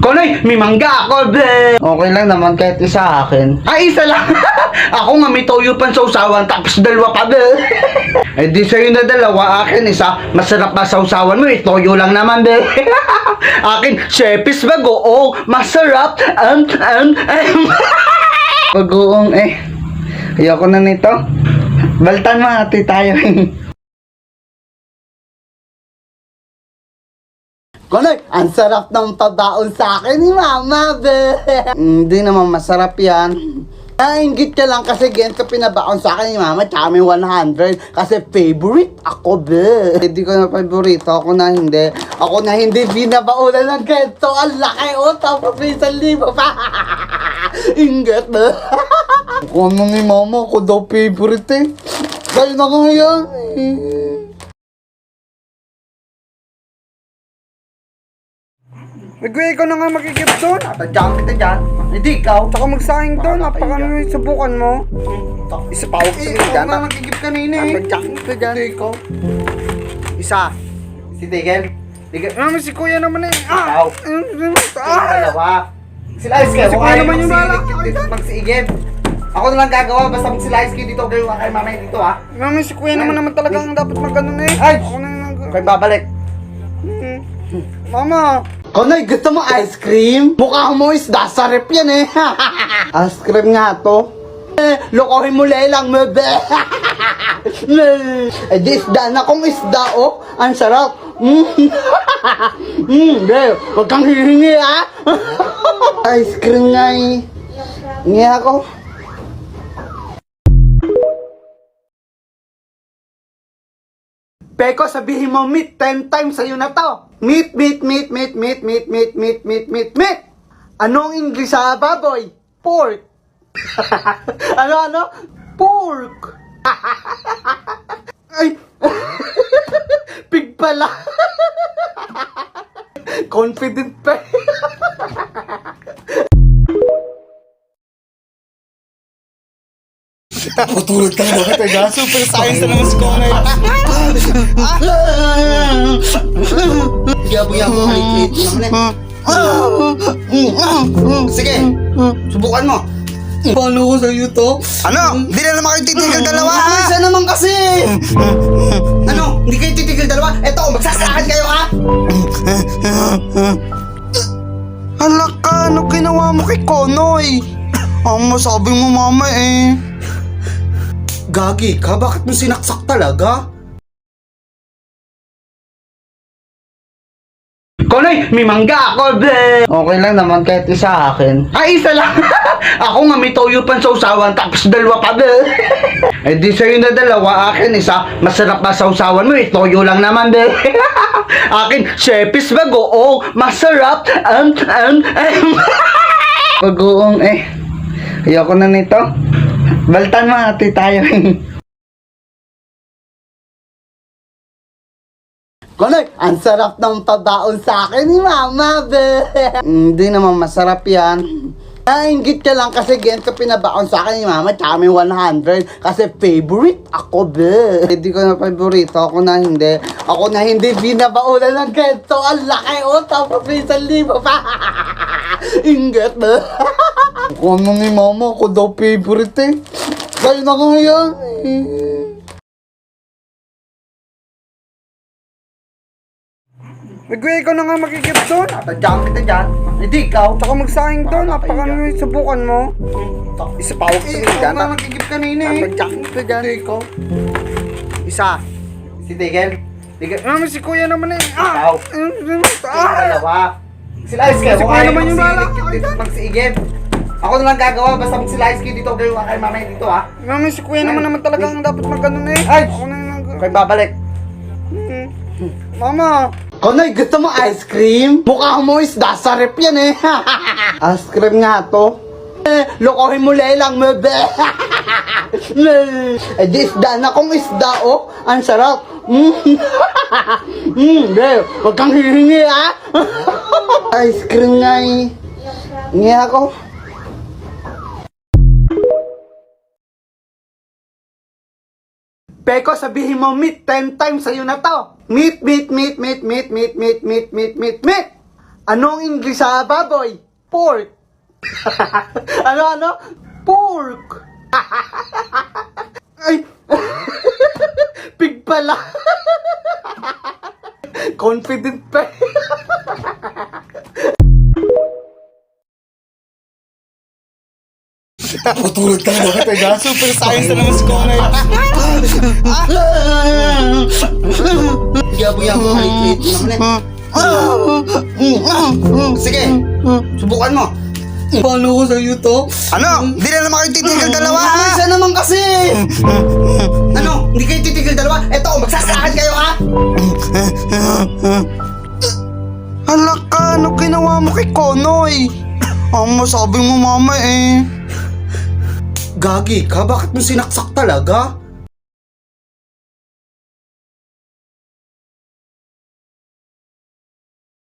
Konay, may mangga ako, be. Okay lang naman kahit isa akin. Ay, isa lang. Ako nga may toyo pan sa usawan, tapos dalawa pa, be. Eh di sa'yo na dalawa, akin isa. Masarap ba sa usawan mo, eh, toyo lang naman, be. Akin, sepis bagoong, masarap, bagoong, eh. Ayoko na nito. Baltan mo, ate tayo. Konay, ang sarap ng pabaon sa akin ni Mama, be. Hindi naman masarap yan. Nainggit ka lang kasi ganito pinabaon sa akin ni Mama, tsaka may 100. Kasi favorite ako, be. Hindi ko na favorito, ako na hindi. Ako na hindi binabaonan ng ganito. Ang laki, oh, tapos may 1,000 pa. Inggit, be. Ako ano ni Mama, ako daw favorite, eh. Sa'yo na nga yan. Nagwe, ikaw na nga magigip doon. Tatadyan kita dyan. Hindi ikaw. Tsaka magsayang doon. Napaka subukan mo. Isa pa ako Eh, sa ikaw dyan. nga magigip kanina eh. Tatadyan kita dyan. Hindi ikaw. Isa. Si Tigel. Tigel. Ano si kuya naman eh. Ikaw. Yung dalawa. Sila Ice kayo. Si Kung Kuya ayaw naman yung bala. magsiigib. Ako na lang gagawa. Basta mag sila Ice kayo dito. Kayo kay mamay dito ha. Ano si kuya naman talagang dapat mag-ano na eh. Ay! Ako na yung Kayo babalik. Mama. Konay, gusto mo ice cream? Mukha mo isda sa rep yan eh. Ice cream nga to. Lokohin mo lang, mebe. Eh, di isda na kong isda, oh. Ang sarap. Be, huwag kang hihingi, ah. Ice cream nga eh. Hingi ako. Peko, sabihin mo meat 10 times sa'yo na to. Meat. Anong English sa baboy? Pork. Ano? Pork. Ay. Pig pala. Confident pa. Patulog ka na bakit eh. Super science na naman si Konay. Yabo-yabo kalit naman eh. Sige, subukan mo. Paano ko sa'yo to? Ano? Hindi na naman kayo titigil dalawa ha? Isa naman kasi. Ano? Hindi kayo titigil dalawa? Eto, magsasakan kayo ha? Hala ka, ano ginawa mo kay Konoy? Ang masabi mo mama eh. Gagi ka? Bakit mo sinaksak talaga? Konay, may mangga ako, be. Okay lang naman kahit isa akin. Ay, isa lang. Ako nga may toyo pan sa usawan, tapos dalawa pa, be. Eh di sa'yo na dalawa, akin isa. Masarap ba sa usawan mo, eh, toyo lang naman, be. Akin, sepis bagoong, masarap, bagoong, eh. Ayoko na nito. Baltan mo, ate tayo. Konay, ang sarap ng pabaon sa akin ni Mama, be. Hindi naman masarap yan. Nainggit ka lang kasi ganito pinabaon sa akin ni Mama, tsaka may 100. Kasi favorite ako, be. Hindi ko na favorito, ako na hindi. Ako na hindi binabaonan ng ganito. Ang laki, oh, tapos may 1,000 pa. Inggit, be. Ako ano ni Mama, ako daw favorite eh. Sa'yo na nga yan. Nagwe, ikaw na nga magigip doon. Tatadyan kita dyan. Hindi ikaw. Tsaka magsayang doon. Napaka subukan mo. Isa pa ako Eh, sa ikaw dyan. nga magigip kanina eh. Tatadyan kita dyan. Hindi ikaw. Isa. Si Tigel. Tigel. Ano si kuya naman eh. Ikaw. Yung dalawa. Sila Ice kayo. Si Kung Kuya ayaw naman yung bala. magsiigib. Ako na lang gagawa. Basta mag sila Ice kayo dito. Kayo kay mamay dito ha. Ano si kuya naman talagang dapat mag-ano na eh. Ay! Ako na yung Kayo babalik. Mama. Konay, gusto mo ice cream? Mukha mo isda sa rep yan eh. Ice cream nga to. Lokohin mo lang, mebe. Eh, di isda na kong isda, oh. Ang sarap. Be, huwag kang hihingi, ah. Ice cream nga eh. Hingi ako. Peko, sabihin mo meat 10 times sa'yo na to. Meat. Anong English sa baboy? Pork. Ano? Pork. Ay. Pig pala. Confident pa. Putulog talaga taga. Super science na naman si Konoy. Yabo-yabo kalit-lit naman Sige, subukan mo. Paano ko sa'yo to? Ano? Hindi na naman kayo titigil dalawa ha? Mama, isa naman kasi. Ano? Hindi kayo titigil dalawa? Eto, magsasakan kayo ha? Hala ka, ano ginawa mo kay Konoy? Ang masabi mo mama eh. Gagi ka, bakit mo sinaksak talaga?